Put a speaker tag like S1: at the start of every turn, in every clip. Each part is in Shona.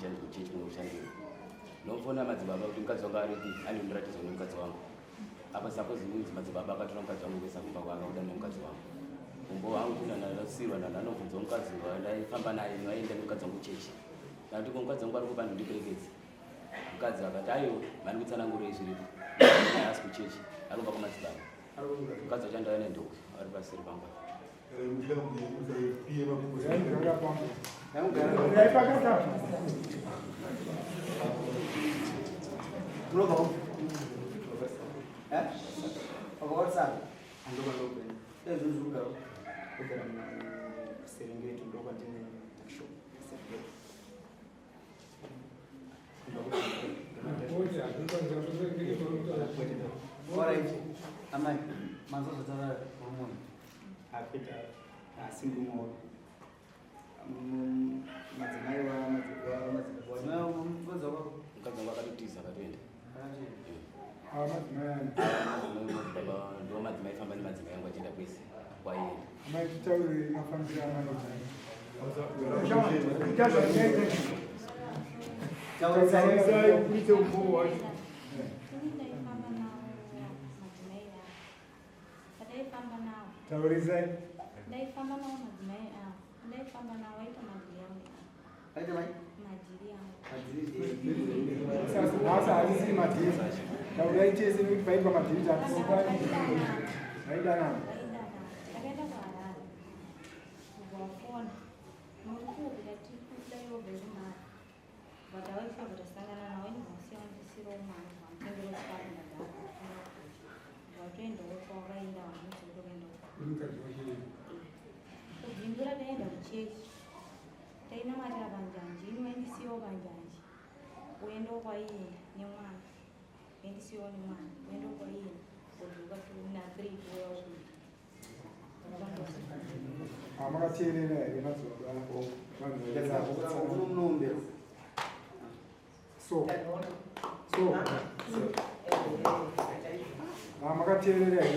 S1: kuchechi and kuchechi kunoshandira. Nomufona Madzibaba kuti mukadzi wanga ari ane muratidzo nemukadzi wangu. Apa suppose kunzi Madzibaba akatora mukadzi wangu kuisa kumba kwake kuda nemukadzi wangu. Umbo wangu kuna narasirwa nanobvunza mukadzi waifamba naye waenda nemukadzi wangu kuchechi. Nati mukadzi wangu ari kupa ndiperekedze. Mukadzi akati ayo mari kutsanangurei zviripo. Asi kuchechi arikupa kuMadzibaba. Mukadzi wachandawa nendoka ari paseri pangu.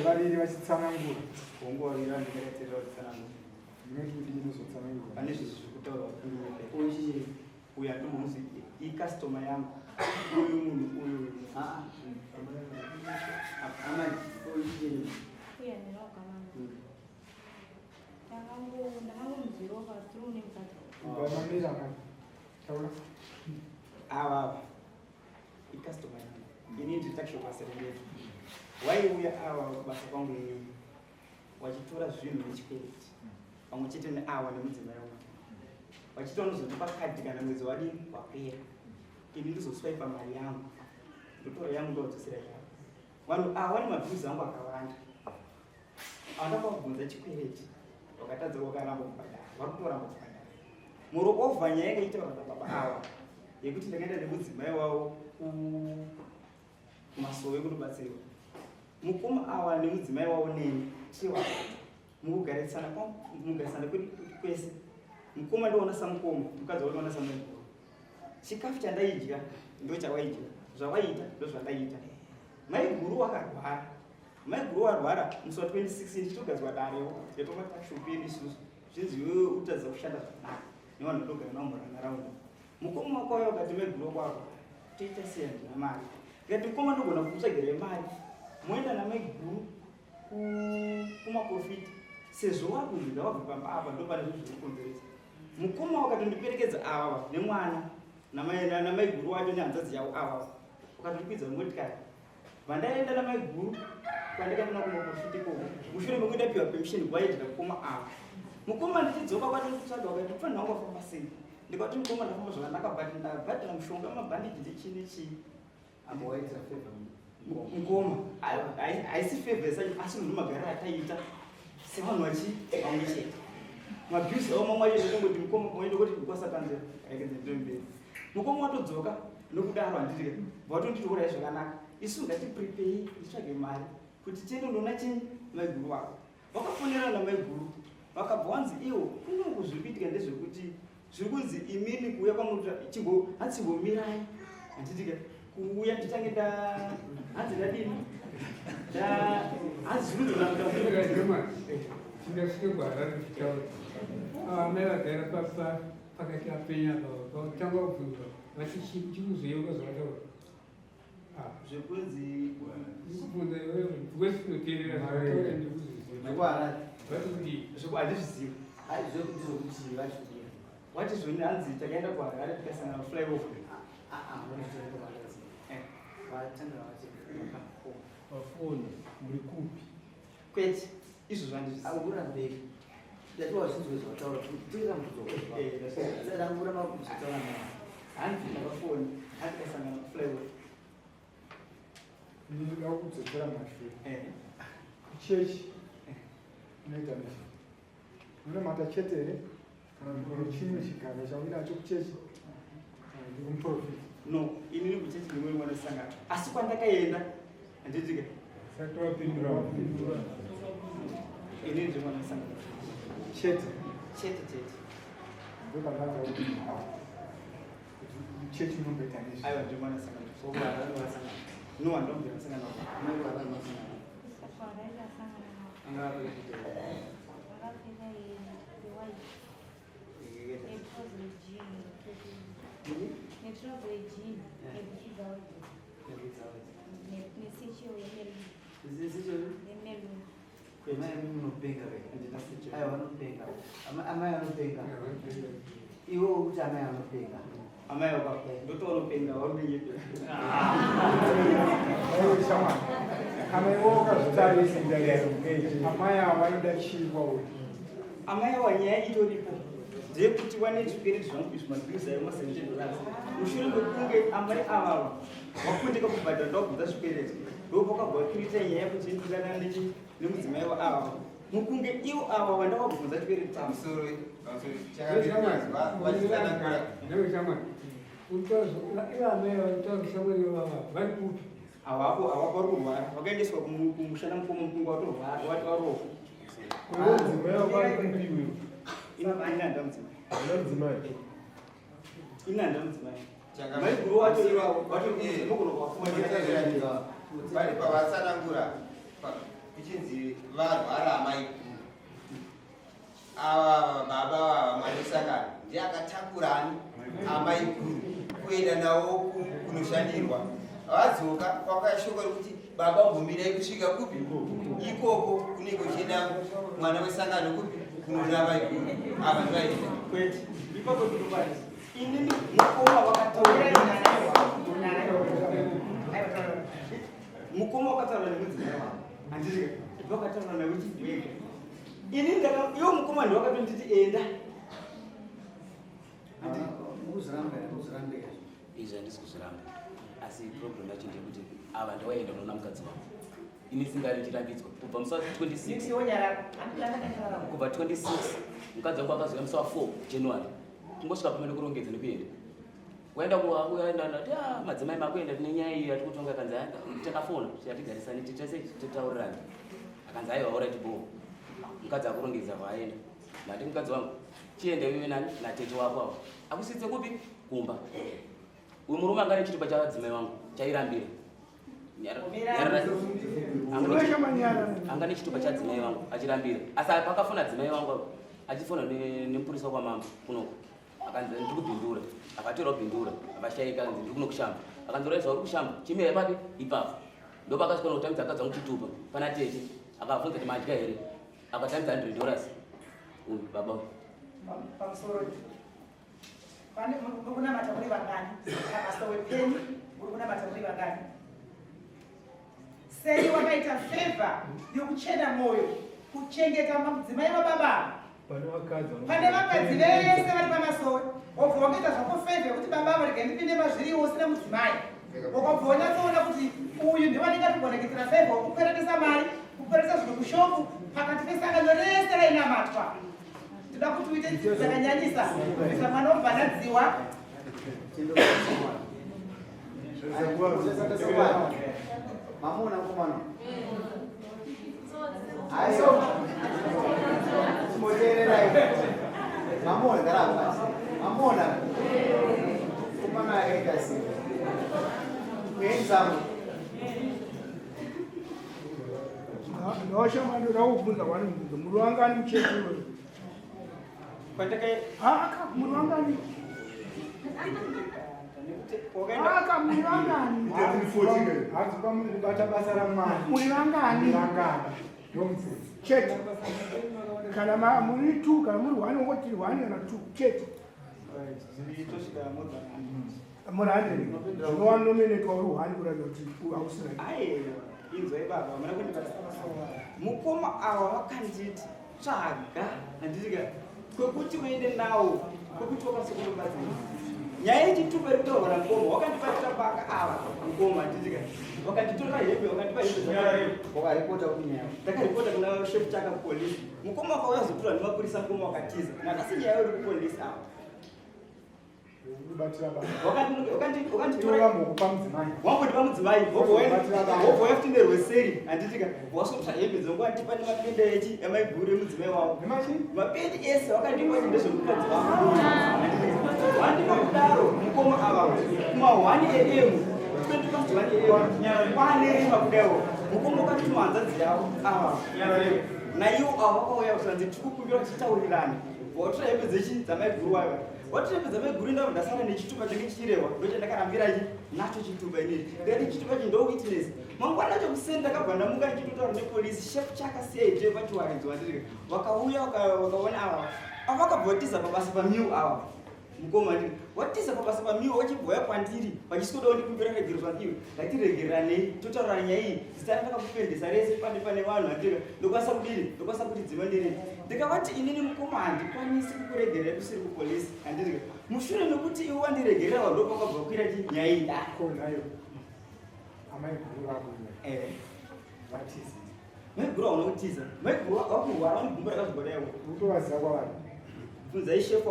S2: Vari vachitsanangura kuongorora ndikaitira kutsanangura pane zvizvikutaura uyu uya ndomuzi ikastoma yangu uyu munhu uyu amani uyu
S3: uya ndinogamana ndakangomuzirova through nemukadzi
S2: ava ikastoma yangu ini nditakshopaserengeti waiuya ava basa kwangu ini wachitora zvinhu nechikwereti pamwe chete neawa nemudzimai wangu wachitora nozotipa kadhi kana mwedzi wadini wapera ini ndizoswaipa mari yangu ndotora yangu ndodzosera yangu vanhu ava vane mabhizi angu akawanda avandakavabvunza chikwereti wakatadza wakaramba kubhadhara vari kutoramba kubhadhara murokovha nyaya yakaita baba ava yekuti ndakaenda nemudzimai wavo kumasove kunobatsirwa mukoma awa nemudzimai wavo neni chiwa mukugarisana kwedu kwese mukoma ndoona samukoma mukadzi waona samukoma chikafu chandaidya ndo chawaidya zvawaita ndo zvandaita maiguru wakarwara maiguru warwara musi wa 2016 chitogadzwa darewo yatomatashupi isusu zvinziwe utadza kushanda zvakanaka nevanhu togara navo muranharaunda mukoma wako waya ukati maiguru wako warwara toita sei handina mari ngati mukoma ndogona kutsvagire mari moenda namaiguru kumaprofiti sezvo wakuzvida wabva pamba apa ndo pane zvinhu zvinokonzeresa mukoma wakatondiperekedza ava nemwana namaiguru wacho nehanzadzi yavo ava ukatondikwidza motikari vandaenda namaiguru kwandikaenda kumaprofiti koko mushure mekuenda piwa permission kwaitira kukoma ava mukoma ndichidzoka kwatonditsvaga wakati fanira wangu wafamba sei ndikati mukoma ndafamba zvakanaka but ndabhadhira mushonga mabhandiji ndichii nechii ambowaitira favor mukoma haisi favor yacho asi munhu magara ataita sevanhu vamwe chete mabhiusi avo mamwe acho ndongoti mukoma moende kuti ndikwasakanzira aikenzendomberi mukoma watodzoka nokudaro handiri vatonditorai zvakanaka isu ngatiprepei titsvage mari kuti tiende unoona chii maiguru wako vakafonera namaiguru vakabva wanzi iwo kunongo zviri kuitika ndezvekuti zviri kunzi imini kuuya kwamuti hatsingomirai handitika kuuya nditange hanzi ndadini hanzi
S4: Tinha que agora, amai vagara papa pakati apenya pakutanga kubvunzwa vachikuziva kwazvakataura
S2: zvekunzi
S4: ndikubvunza iwewe wesinoteerera zvakataura ndikuzviziva
S2: handizvizivi wati zvoni hanzi takaenda kuharare tikasangana maflyover
S5: pafoni muri kupi
S2: kwete izvo zvandizvizivi hanzi ndakafoni handikasangana maflyover
S5: ndinoda kudzokera mashure kuchechi unoita nezvi unomata chete here kana kuti chimwe chigaro chauinacho kuchechi ndikumuprofita
S2: no inini kuchechi nemwe mwanosangana asi kwandakaenda handitika
S5: saka wapindura
S2: inini ndimwanosangana
S5: chete
S2: chete
S5: ndokanaza kuti chechi unomboita nezvi
S2: aiwa ndimwanosangana no handombirasangana amai ndotonopenga waunenyepe
S5: kana iwo wakazvitarisira amai ava vanoda chingwa uyu
S2: amai awa nyaya itoripo ndeyekuti wane zvipereti zvangu izvi mabhiuzayo $70 mushure mekunge amai avava wakundika kubhadhara ndawabvunza zvipereti ndopakabva kuita nyaya yekuti ndidanana nemudzimai waavava mukunge ivo ava vandawabvunza chipereti avapo vari kurwara vakaendeswa kumushana mukoma mukungu watorwara wati warofa inanda mudzimai maiguru wacho
S6: vari pavasanangura ichinzi varwara amai ava baba vamanisangana ndiakatakurani amai guru kuenda navo kunoshandirwa vadzoka kwakashoko rekuti baba bvumirai kusvika kupi ikoko kunenge kuchienda mwana wesangano kupi kunoona amai guru ava ndivaenda
S2: kwete ipapo ndinobati inini mukoma wakataura mukoma wakataura nemudzimai wavo handii vakataura nakuti ndiwega ini iwo mukoma ndiwakatonditi enda
S1: izvi handisi kuzviramba asi problem yacho ndekuti ava ndawaenda unoona mukadzi wangu ini singari ndichirambidzwa kubva musi wa26 kubva 26 mukadzi wangu akazouya musi wa4 January tingosvika pamene kurongedza nekuenda waenda kuenda ndati madzimai makuenda tine nyaya iyi yati kutonga akanzi takafona yatigarisani titese titaurirani akanzi aiwa alright bo mukadzi akurongedza kwaenda ndati mukadzi wangu chiende iwe nani natete wako avo akusitse kupi kumba uyu murume anga nechitupa chadzimai wangu chairambira anga nechitupa chadzimai wangu achirambira asi pakafona dzimai wangu achifona nemupurisa kwamama kunoko akanzi ndiri kubhindura akatora kubhindura akashayika kanzi ndiri kuno kushamba akanzi uraizva uri kushamba chimira papi ipapo ndopakasvika nokutamidza akadza muchitupa pana tete akabvunza kuti madya here akatamidza $100 baba
S7: pamusoro pane mukunamata muri vangani mabasa wepeni uri kunamata muri vangani sei wakaita fevha yokuchena mwoyo kuchengeta mudzimai wababa pane vakadzi vese vari pamasowe wabva wakaita zvako fevha yokuti baba varege ndipinde mazviriwo usina mudzimai wakabva wanyatsoona kuti uyu ndiwanenga kugoneketera fevha wokukweretesa mari kukweretesa zvinhu kushopu pakati pesangano rese rainamatwa tinoda kuti uite dzidzo dzakanyanyisa kuita mwana wobvanadziwa
S6: mamona komano mamona garabasi mamona kumama yakaitasi kuenzamu
S5: ndawashama ndoda kubvunza kwani mubvunzo muri wangani muchechi uyu
S2: kwandaka
S5: muri wangani muri wangani hanzi pamuri kubata basa ramwari muri wangani ndomufudzi chete kana muri 2 kana muri 1 ongoti 1 kana 2 chete muri 100 zvinowa nominatwa uri 1 kuratidza kuti hausina
S2: inzwai baba mana kuti mukoma awa vakanditi tsvaga handitika kwekuti uende nawo kwekuti wakasokolobatsira nyaya yechitupa iri kutaurwa mukoma wakandibatira paka ava mukoma handitika wakanditora hembe wakandipa hembe wakaripota kunyaya ndakaripota kuna shefu chaka kupolisi mukoma wakauya zotorwa nemapurisa mukoma wakatiza nakasi nyaya uri kupolisi ava wangondipa mudzimai wobva wafutinderwe seri handitika wasopsa hembe dzongo andipa nemapenda echi emaiguru emudzimai wavo mapendi ese wakandipa chindezvemukadzi vangu wandipa kudaro mukoma ava kuma1 am 20 kwanerima kudewo mukoma wakatituma hanzadzi yavo ava naiwo ava vakauya kusanzi tikukumbira tichitaurirane watora hembe dzechi dzamaiguru wayo watirembe dzamaiguru ndavo ndasara nechitupa change chichirehwa ndochandakarambirachi nacho chitupa iniri ndikati chitupa chi ndo witness mangwana acho kuseni ndakabva ndamuka ndichitotaura nepolisi shefu chakasiyaije vachiwaridzi vandirika vakauya vakaona ava avakabvotiza pabasa pamiu ava mukoma ndiri watiza pabasa pamiu wachibvoya kwandiri vachisikodawo ndikumbira regero pamiu ndatiregeranei totaura nyaya iyi zita randakakupendesa rese pane vanhu handika ndokwanisa kudini ndokwanisa kuti dzima ndiri ndikavati inini mukoma handikwanisi kukuregerai kusiri kupolisi handitika mushure mekuti iwe wandiregerera wandopakabva kuira ti nyaya iyi
S5: dakonayo amaiguru ako vatizi
S2: maiguru auna kutiza maiguru wakurwara wandigumba rakazvibodaiwo
S5: utovaziva kwavari
S2: bvunzai shefu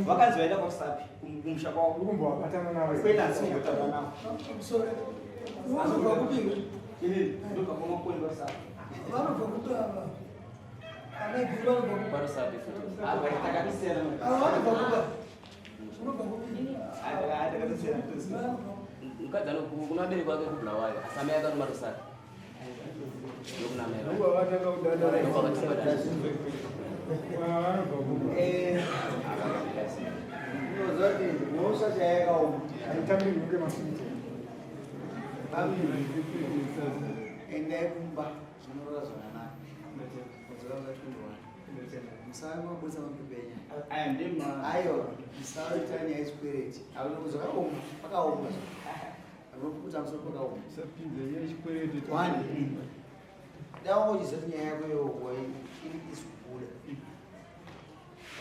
S2: wakanzi vaenda kwakusapi kumusha kwavo
S5: ukumbowabatana navo
S2: kwenansiungotaura navo
S8: vanobva kupinga
S2: inini ndobva kwamakoni kwakusapi
S8: vanobva kutava anaiguru vanobva kupa
S1: Parusapi
S2: takabisera
S8: vanobva kupa unobva kupinga
S2: takabisera
S1: mukadzi kuna abereki wake kubulawayo asi amai ake ari Marusapi ndokunamera
S5: uvavatanga kudadara
S6: unozoti mhosva chayakauma
S5: aitambirwike masinte
S6: endai kumba zvinorora zvakanaka mudzora vakatundwana musava mabudisa mapepenya aiwa musavaita nyaya yechikwereti zvakaoma pakaoma anokuta musoro pakaoma dawangochizoti nyaya yako yogwa iri isikubuda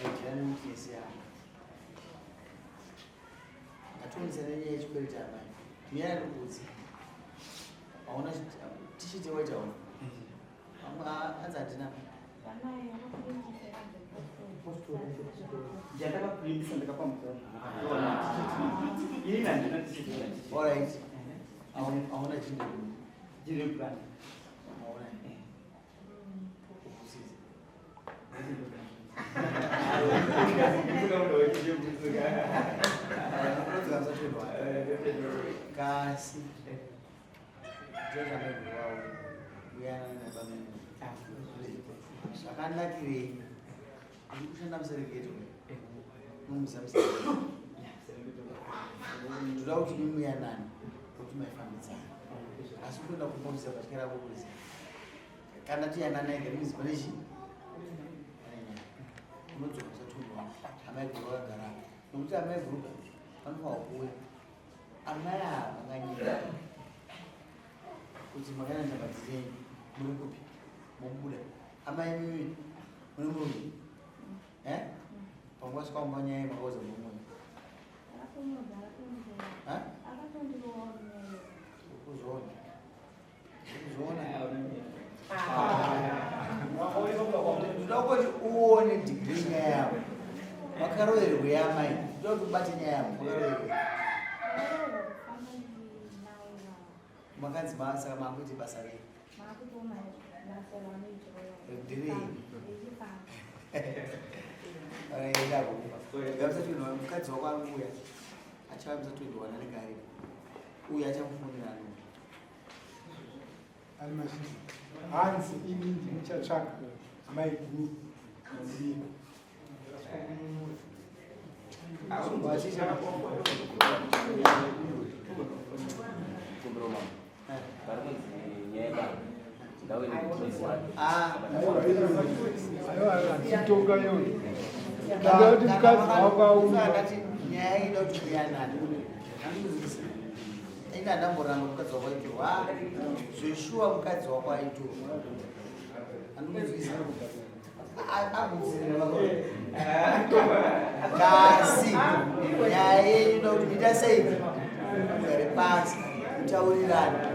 S6: aitirani mutesi yavo atonisana nyaya yechikwereti amai miyana ndokudzi auna tichite waitaona anzi handina
S2: ndakapindisa ndakapa mutono ini handina
S6: alright auna
S2: chiri plan
S6: auna kasi ndozvamaigurwawo uyananabamene zvakanakirei iri kushanda musereketo nomuzamusereketo ndoda kuti mimuyanani kuti maifambidzana asi kutoda kuponesa patyara kokuzi kana tiyananaige mizi pane chii unodzoka usatundwa amaiguru akagara nokuti amaiguru vanofanwa kuuya amai ava vanganyika kuti makana njambadzi dzenyu muri kupi mobuda amai mimi muri murume pangwasvika mumanyaya makauza mumwe ndoda kuti uone dhigiri nyaya yavo makaroverwe yamai ndoda kuti ubate nyaya yavo makaroverwe makadzima saka makuiti basa rei ndirei aendagouva mukadzi wako anouya achavamisa 21 anenge ari uye achamufundira ano
S5: ari mashizha hanzi ini ndimuchatsvaka maiguru dzima
S1: kumbiro mama vari kunzi nyeka ndau
S5: Chitonga yoyo. Ndati mukadzi wakaungati
S6: nyaya ida kuti kuyanana. Ina ndamboramba mukadzi wako aitorwa. Zveshuwa mukadzi wako aitorwa. Andikuzivisa. Kasi nyaya yenyu ida kuti muita sei? Mugare pasi mutaurirane.